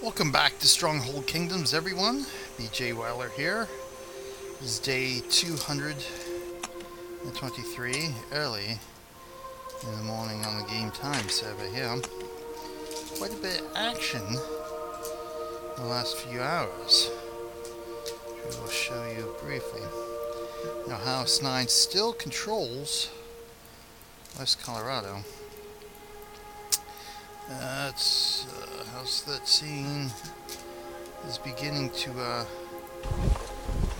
Welcome back to Stronghold Kingdoms, everyone. BJ Weiler here. This is day 223, early in the morning on the Game Time server here. Quite a bit of action in the last few hours, which I will show you briefly. Now, House 9 still controls West Colorado. House 13 is beginning to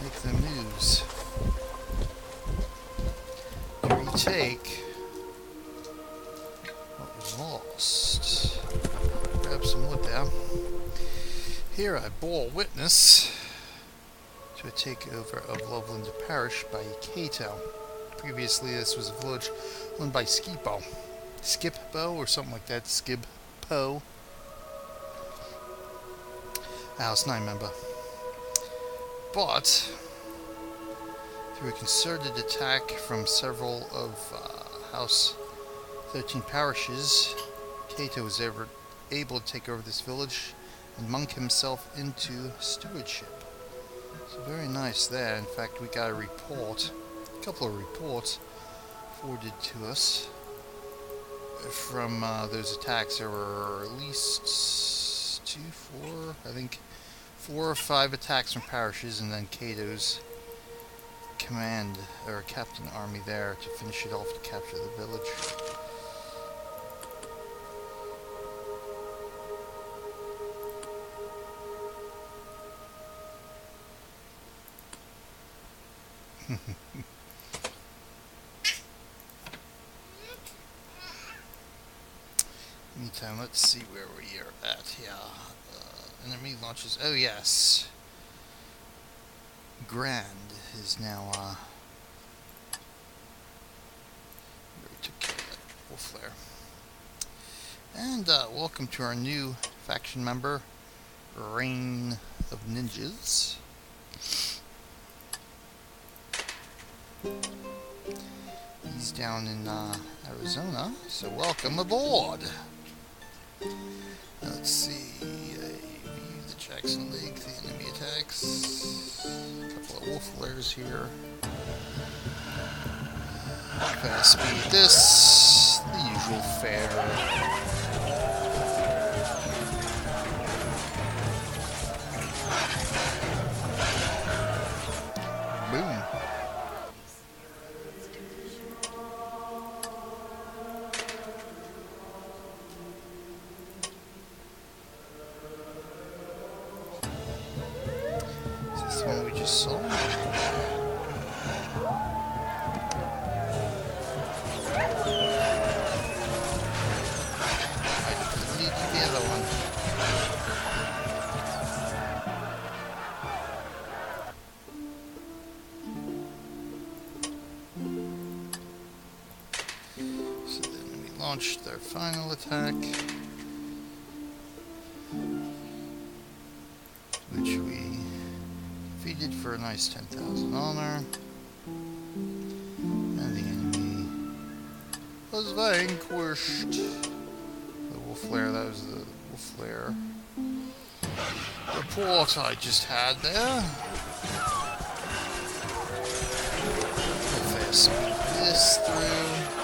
make the moves to retake what was lost. Grab some wood there. Here I bore witness to a takeover of Loveland Parish by Cato. Previously this was a village owned by Skippo or something like that. Skibpo. House 9 member. But through a concerted attack from several of House 13 parishes, Cato was able to take over this village and monk himself into stewardship. So very nice there. In fact, we got a couple of reports forwarded to us from those attacks. There were at least 4 or 5 attacks from parishes, and then Cato's command or captain army there to finish it off to capture the village. Meantime, let's see where we are at here. Enemy launches. Oh yes, Grand is now. We took care of that Wolf Lair. And welcome to our new faction member, Reign of Ninjas. He's down in Arizona, so welcome aboard. Let's see. View the Jackson Lake, the enemy attacks. A couple of Wolf Lairs here. Fast speed this. The usual fare. Boom. Is this the one we just saw? I deleted the other one. So then we launched their final attack, which we defeated for a nice 10,000 honor. And the enemy was vanquished. The Wolf Lair, that was the Wolf Lair report I just had there. Fast speed this through.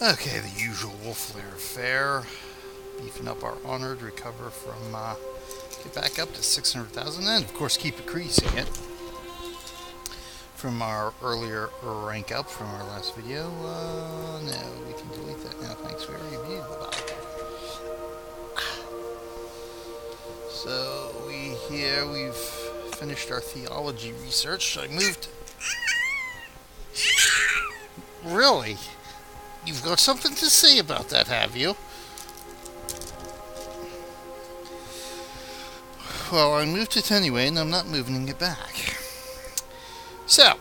Okay, the usual Wolf Lair fare. Beefing up our honor to recover from, get back up to 600,000, and of course keep increasing it from our earlier rank up from our last video. No, we can delete that now, thanks, we already viewed the battle. So, we've finished our theology research. I moved... Really? You've got something to say about that, have you? Well, I moved it anyway, and I'm not moving it back. So,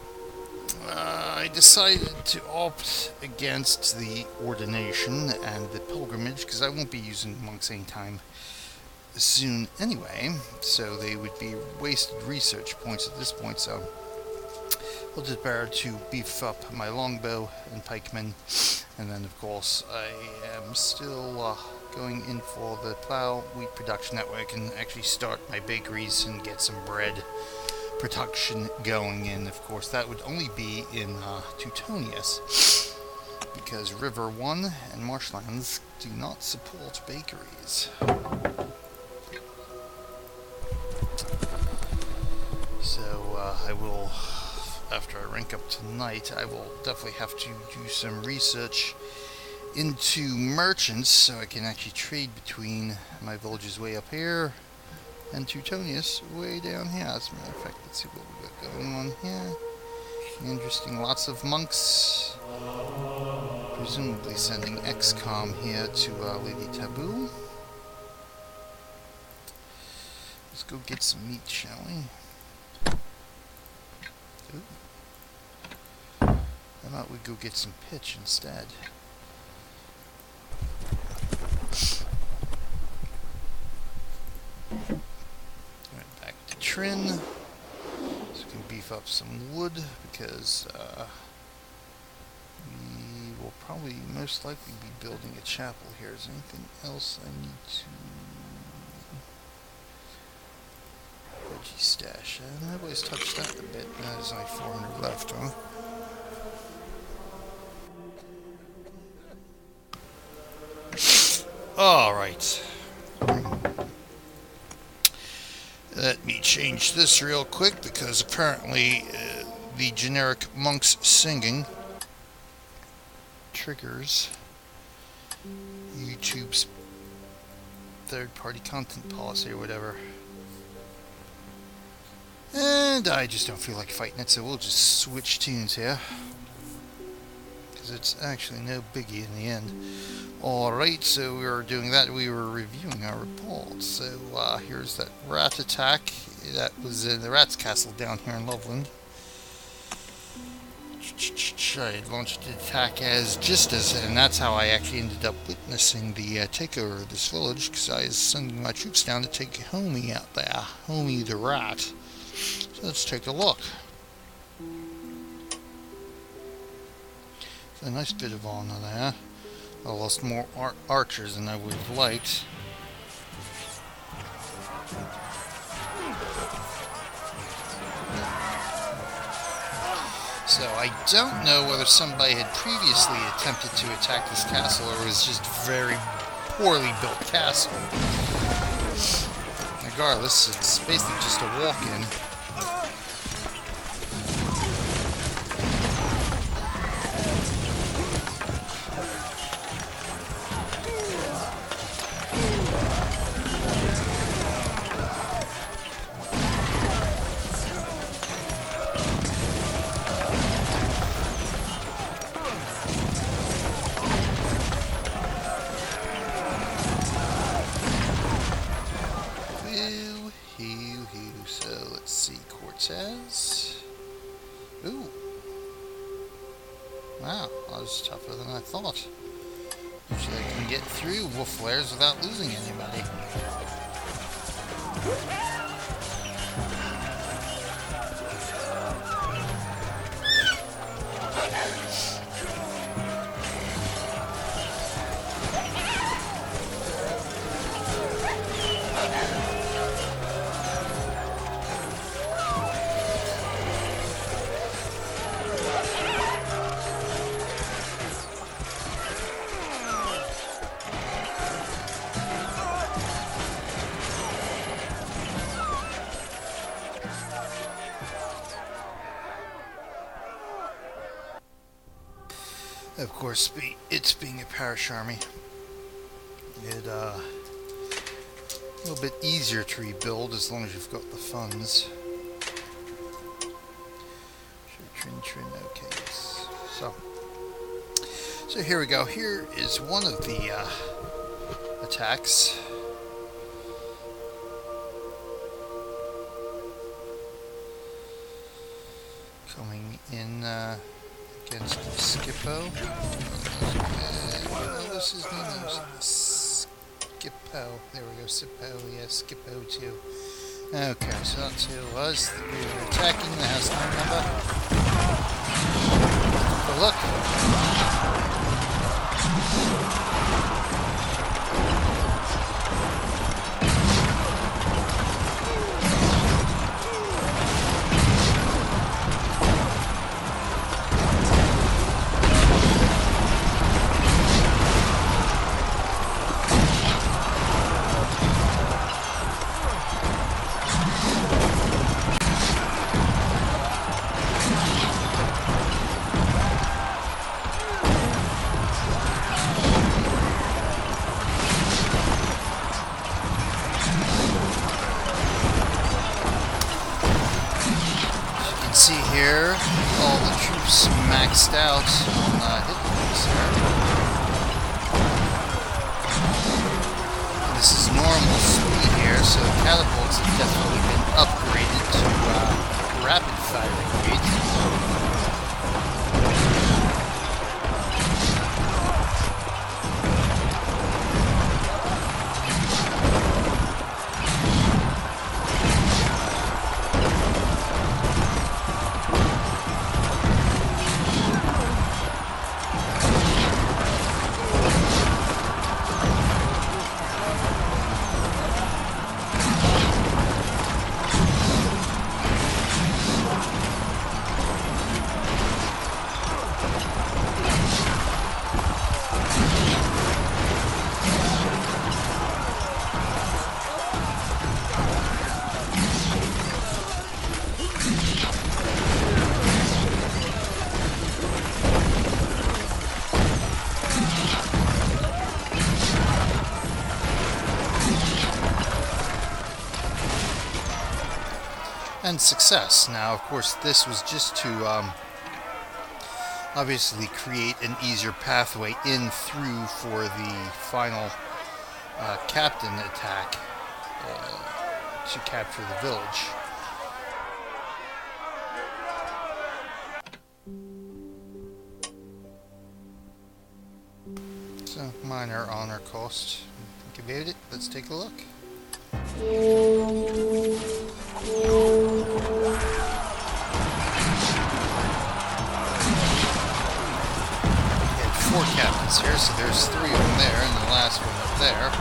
I decided to opt against the ordination and the pilgrimage, because I won't be using monks anytime soon anyway, so they would be wasted research points at this point, so I'll just better to beef up my longbow and pikemen, and then of course I am still going in for the plow wheat production. That way I can actually start my bakeries and get some bread production going, and of course that would only be in Teutonius, because River 1 and marshlands do not support bakeries. So I will, after I rank up tonight, I will definitely have to do some research into merchants so I can actually trade between my villages way up here and Teutonius way down here. As a matter of fact, let's see what we got going on here. Interesting, lots of monks. Presumably sending XCOM here to Lady Taboo. Let's go get some meat, shall we? How about we go get some pitch instead? Right, back to Trin. So we can beef up some wood, because we will probably most likely be building a chapel here. Is there anything else I need to... Veggie stash. Nobody's touched that a bit. There's only 400 left, huh? Alright. Let me change this real quick, because apparently the generic monks singing triggers YouTube's third-party content policy or whatever. And I just don't feel like fighting it, so we'll just switch tunes here, because it's actually no biggie in the end. Alright, so we were doing that. We were reviewing our report. So here's that rat attack. That was in the rat's castle down here in Loveland. I launched the attack and that's how I actually ended up witnessing the takeover of this village, because I was sending my troops down to take Homie out there. Homie the rat. So let's take a look. It's a nice bit of honor there. I lost more archers than I would have liked. So I don't know whether somebody had previously attempted to attack this castle, or it was just a very poorly built castle. Regardless, it's basically just a walk-in. So let's see, Cortez. Ooh. Wow, that was tougher than I thought. Usually I can get through Wolf Lairs without losing anybody. Of course, it's being a parish army. It a little bit easier to rebuild as long as you've got the funds. Trin, okay, yes. So here we go. Here is one of the attacks. Coming in against Skippo. This is Skippo. There we go, Skippo. Yeah, Skippo too. Okay, so that's who it was. We were attacking the house number. Take a look. See here, all the troops maxed out on hit points here. This is normal speed here, so catapults have definitely been upgraded to rapid firing rate. And success. Now, of course, this was just to obviously create an easier pathway in through for the final captain attack to capture the village. So, minor honor cost. Think about it. Let's take a look. Four captains here, so there's 3 of them there, and the last one up there.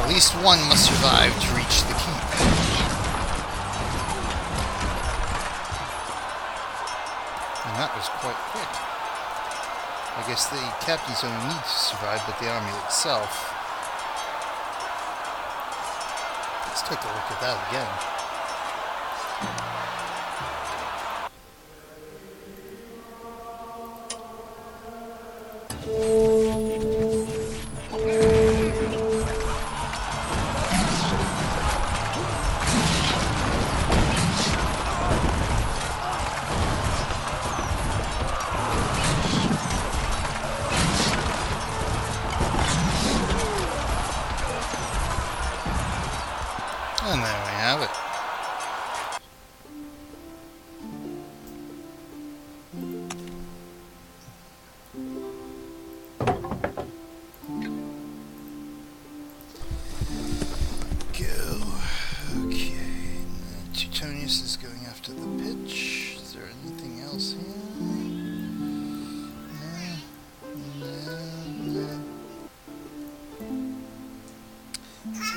At least one must survive to reach the keep. And that was quite quick. I guess the captains don't need to survive, but the army itself. Let's take a look at that again. And there we have it. Go. Okay. Teutonius is going after the pitch. Is there anything else here? No.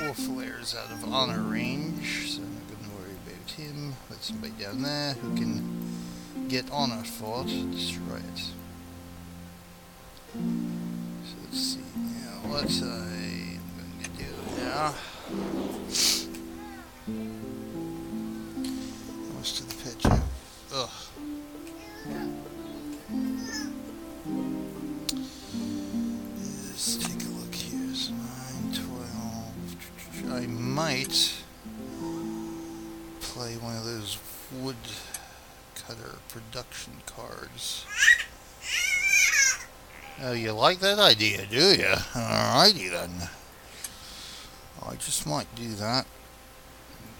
Wolf Lairs out of honor range, so I'm not going to worry about him. Let somebody down there who can get on our fort to destroy it. So let's see now what I'm going to do now. Most of the pitch. Ugh. might play one of those wood cutter production cards. Oh, you like that idea, do you? Alrighty then. I just might do that,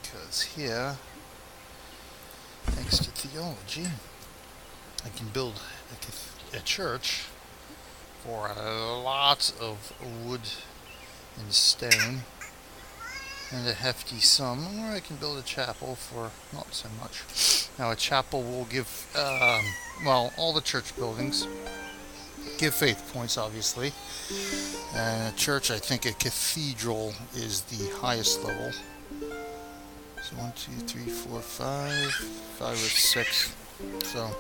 because here, thanks to theology, I can build a church for a lot of wood and stone and a hefty sum, or I can build a chapel for not so much. Now, a chapel will give, well, all the church buildings give faith points, obviously. And a church, I think a cathedral is the highest level. So 1, 2, 3, 4, 5, 5 or 6. So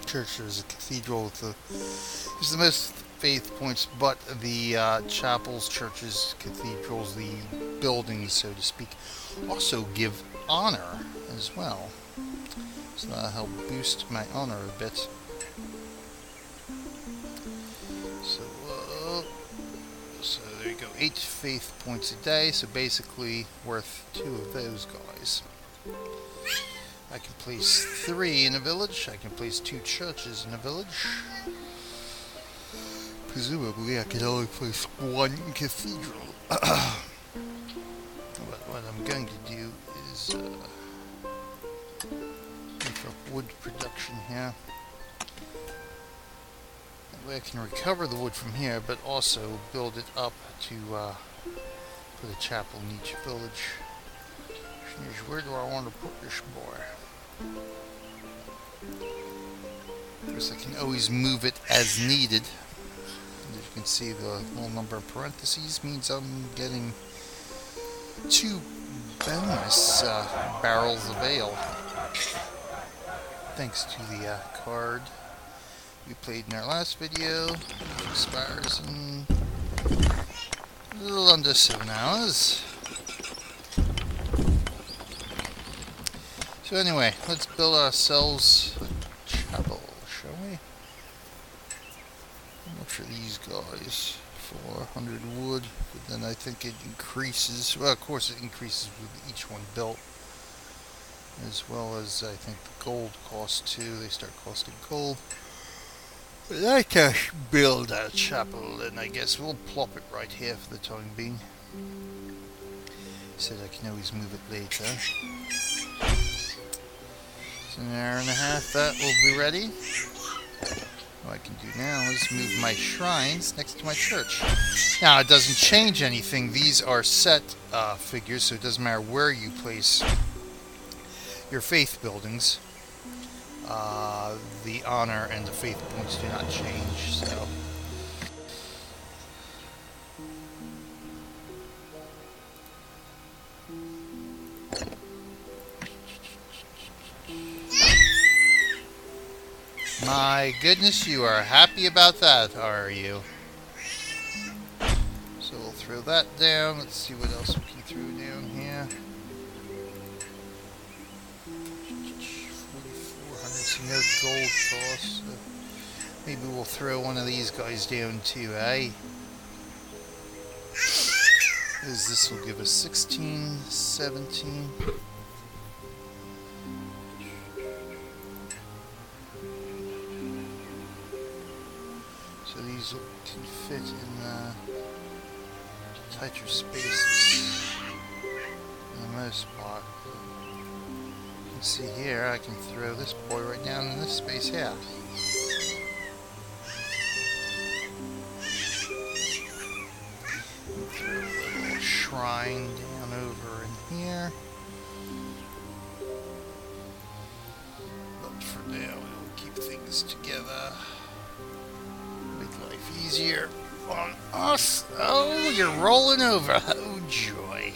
church is a cathedral with the most faith points, but the chapels, churches, cathedrals, the buildings, so to speak, also give honor as well. So that'll help boost my honor a bit. So there you go, 8 faith points a day, so basically worth 2 of those guys. I can place 3 in a village, I can place 2 churches in a village. Presumably I can only place 1 cathedral. But what I'm going to do is make up wood production here. That way I can recover the wood from here, but also build it up to put a chapel in each village. Where do I want to put this boy? Of course, I can always move it as needed. As you can see, the little number of parentheses means I'm getting 2 bonus barrels of ale. Thanks to the card we played in our last video, which expires in a little under 7 hours. So anyway, let's build ourselves a chapel, shall we? How much are these guys? 400 wood, but then I think it increases. Well, of course it increases with each one built, as well as I think the gold costs too. They start costing gold. But I can build a chapel, and I guess we'll plop it right here for the time being. Said I can always move it later. So in an hour and a half that will be ready. What I can do now is move my shrines next to my church. Now it doesn't change anything. These are set figures, so it doesn't matter where you place your faith buildings. The honor and the faith points do not change, so. My goodness, you are happy about that, are you? So we'll throw that down. Let's see what else we can throw down here. 4,400, so no gold cost. So maybe we'll throw one of these guys down too, eh? Because this will give us 16, 17. So these can fit in tighter spaces for the most part. You can see here, I can throw this boy right down in this space here. And throw a little shrine down over in here. But for now, we'll keep things together. Life easier on us. Oh, you're rolling over. Oh, joy.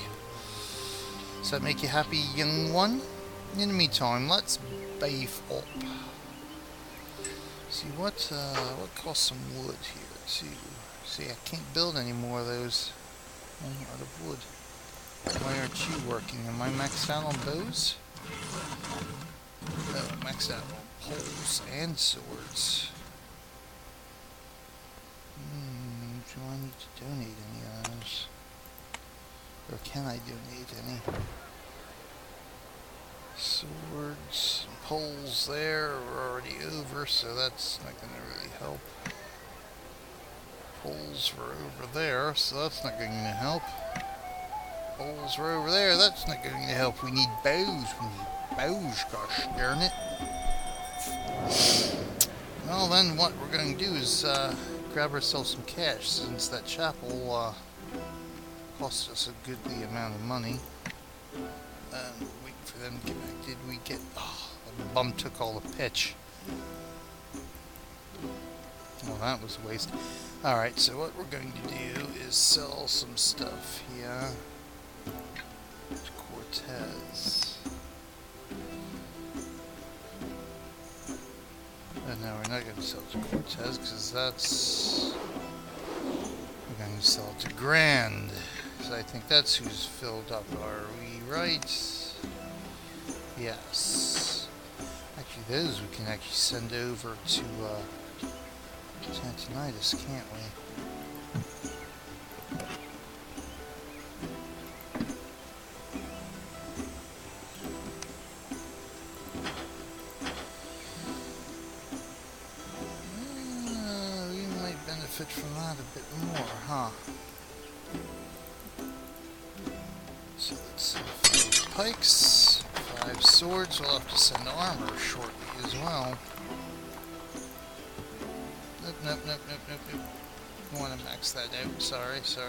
Does that make you happy, young one? In the meantime, let's bathe up. See what costs some wood here too. See, I can't build any more of those. I'm out of wood. Why aren't you working? Am I maxed out on bows? No, maxed out on poles and swords. Do I need to donate any of those? Or can I donate any? Swords, poles there are already over, so that's not going to really help. Poles were over there, so that's not going to help. Poles were over there, that's not going to help. We need bows, gosh darn it. Well then, what we're going to do is grab ourselves some cash, since that chapel cost us a goodly amount of money. And wait for them to get back. Did we get... Oh, the bum took all the pitch. Well, that was a waste. Alright, so what we're going to do is sell some stuff here to Cortez. And no, we're not going to sell it to Cortez, because that's... We're going to sell it to Grand. Because I think that's who's filled up. Are we right? Yes. Actually, those we can actually send over to Tantonitis, can't we? We might benefit from that a bit more, huh? So let's send 5 pikes, 5 swords. We'll have to send armor shortly as well. Nope. I want to max that out. Sorry. There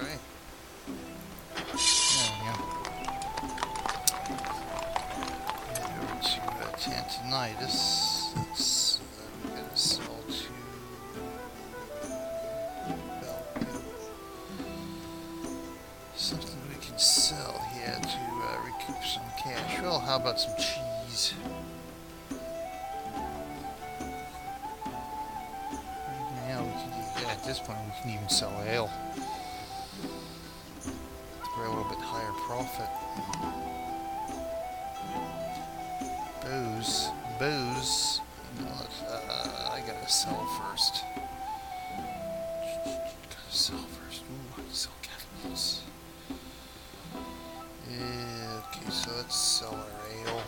we go. Head over to Tantonitis. Let's get a sell to Belgium. Something we can sell here to recoup some cash. Well, how about some cheese? At this point, we can even sell ale for a little bit higher profit. Booze. No, I gotta sell first. Ooh, I can sell catapults. Yeah, okay, so let's sell our ale.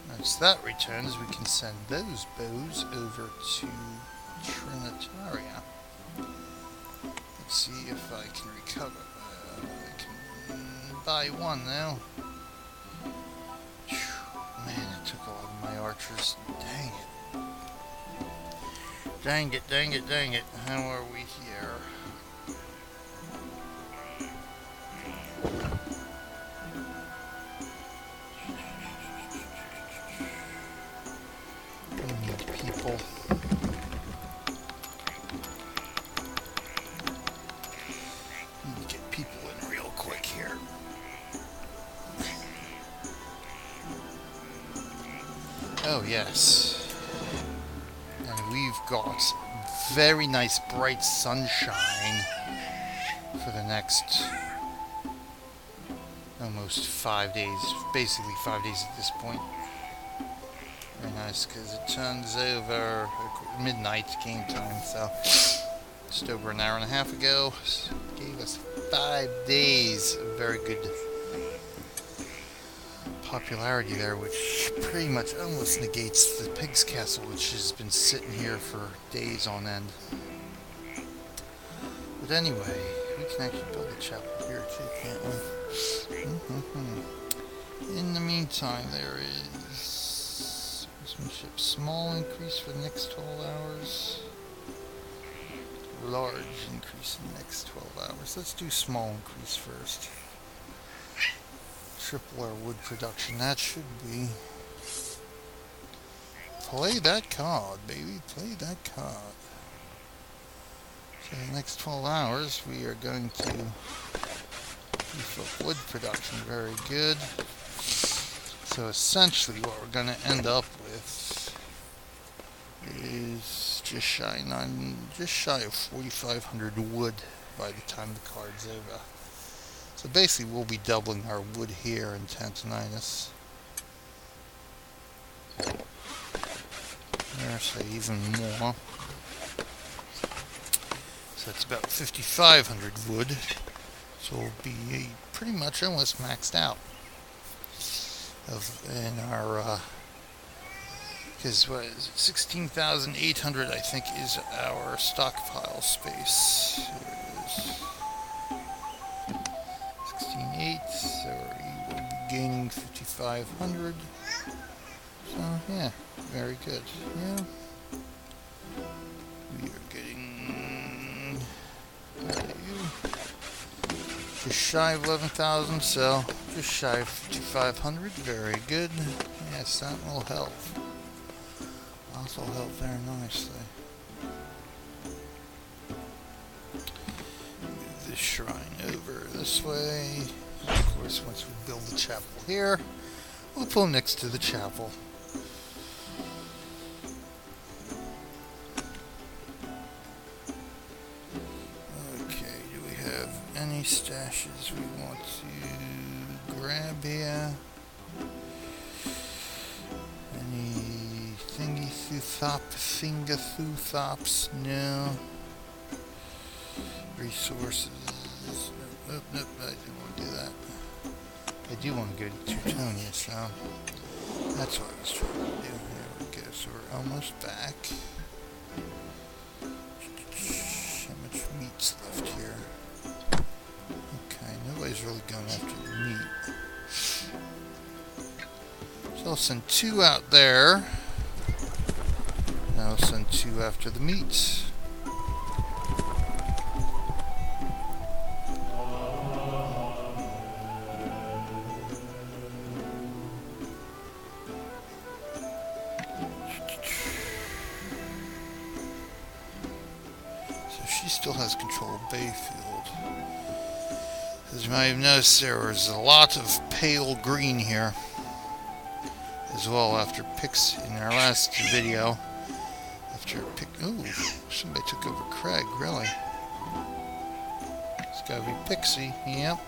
Once that returns, we can send those bows over to Trinitaria. Let's see if I can recover. I can buy one now. Man, it took a lot of my archers. Dang it. How are we here? Oh yes, and we've got very nice bright sunshine for the next almost 5 days, basically 5 days at this point. Very nice, because it turns over midnight game time, so just over an hour and a half ago, gave us 5 days of very good popularity there, which pretty much almost negates the Pig's Castle, which has been sitting here for days on end. But anyway, we can actually build a chapel here too, can't we? In the meantime, there is horsemanship, small increase for the next 12 hours, large increase in the next 12 hours. Let's do small increase first. Triple our wood production. That should be... Play that card, baby. Play that card. So the next 12 hours, we are going to beef up wood production. Very good. So essentially what we're going to end up with is just shy of 4,500 wood by the time the card's over. So basically we'll be doubling our wood here in Tantonitis. There's even more. So That's about 5,500 wood. So we'll be pretty much almost maxed out in our, because what is it, 16,800 I think is our stockpile space. Here it is. 16,800, so we will be gaining 5,500. So yeah, very good. Yeah. We are getting just shy of 11,000, so just shy of 5,500. Very good. Yes, that will help. Also help very nicely. Move this shrine over this way. Of course, once we build the chapel here, we'll pull next to the chapel. Any stashes we want to grab here? Any thingy finger thuthops? No. Resources. Nope, nope, I didn't want to do that. I do want to go to Teutonia, so that's what I was trying to do. Here we go, so we're almost back. How much meat's left here? Nobody's really going after the meat. So I'll send 2 out there. Now I'll send 2 after the meat. So she still has control of Bayfield. As you might have noticed, there was a lot of pale green here as well after Pix in our last video. After ooh, somebody took over Craig, really. It's gotta be Pixie, yep.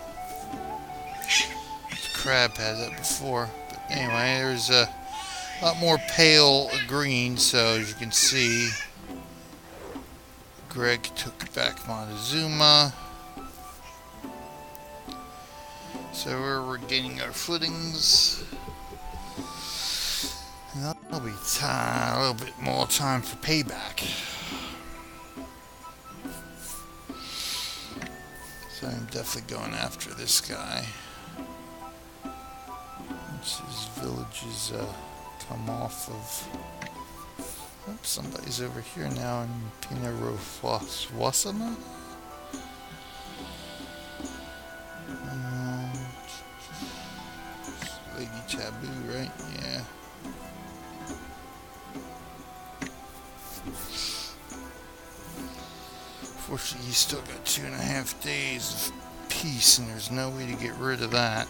Crab had that before. But anyway, there's a lot more pale green, so as you can see, Greg took back Montezuma. So we're regaining our footings. And that'll be a little bit more time for payback. So I'm definitely going after this guy. Once his villages come off of... Oops, somebody's over here now in Pinarofwasana. Lady Taboo, right? Yeah. Fortunately, he's still got 2.5 days of peace, and there's no way to get rid of that.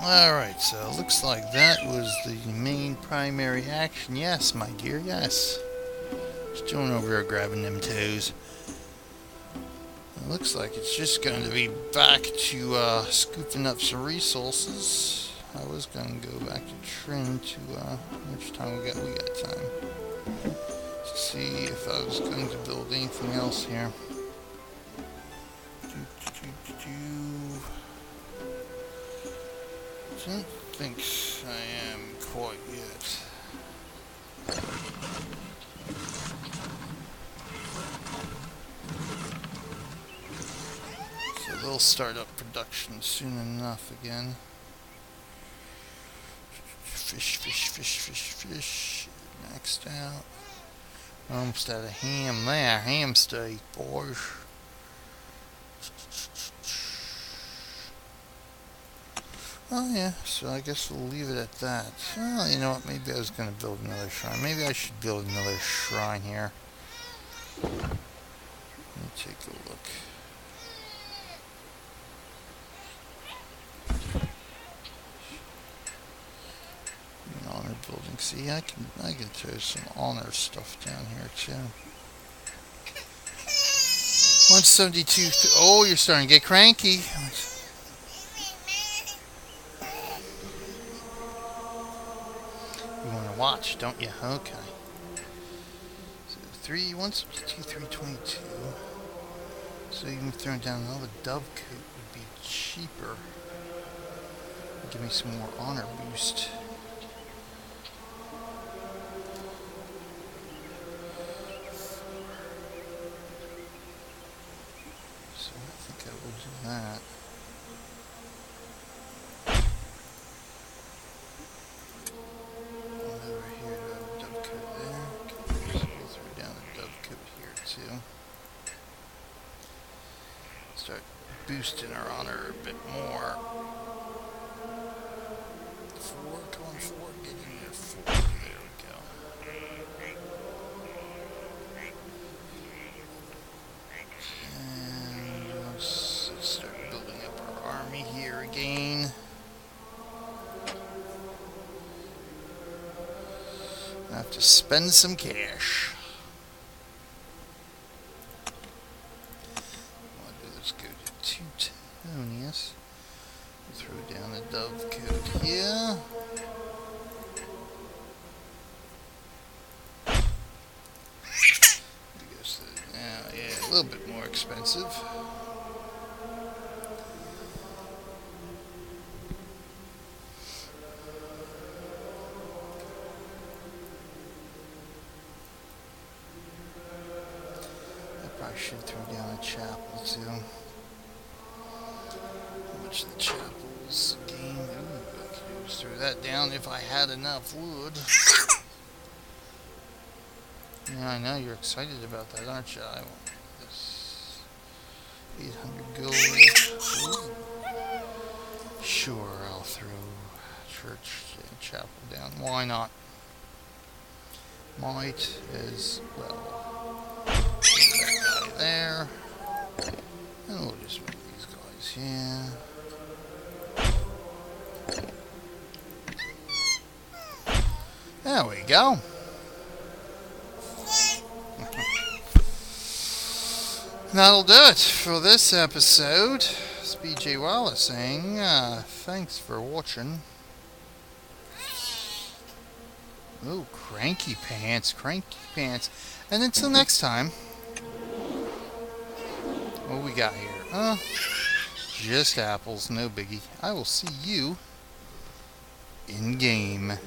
Alright, so it looks like that was the main primary action. Yes, my dear, yes. Just doing over here grabbing them toes. It looks like it's just going to be back to scooping up some resources. I was going to go back to Trin to, how much time we got? We got time. To see if I was going to build anything else here. I don't think I am quite yet. So they'll start up production soon enough again. Fish, fish, fish, fish, fish. Maxed out. Almost out of ham there. Ham steak, boys. Oh yeah, so I guess we'll leave it at that. Well, you know what, maybe I was going to build another shrine. Maybe I should build another shrine here. Let me take a look. Honor building see, I can throw some honor stuff down here too. 172. Oh, you're starting to get cranky. You want to watch, don't you? Okay. So 322. So even throwing down another dove coat would be cheaper. Give me some more honor boost. So I think I will do that. One over here to have a dove coat there. So we'll throw down a dove coat here too. Start boosting our honor a bit more. 4, come on 4, get in there 4. There we go. And let's start building up our army here again. I have to spend some cash. Let's go to Teutonius. Throw down a dove coat here. Yeah, a little bit more expensive. I probably should throw down a chapel too. How much the chapels gain? Ooh, I could just throw that down if I had enough wood. Yeah, I know you're excited about that, aren't you? I want this 800 gold. Ooh. Sure, I'll throw church and chapel down. Why not? Might as well. Put that guy there. And we'll just move these guys here. There we go. That'll do it for this episode. It's BJ Wallace saying, thanks for watching. Oh, cranky pants. And until next time, what we got here? Just apples, no biggie. I will see you in game.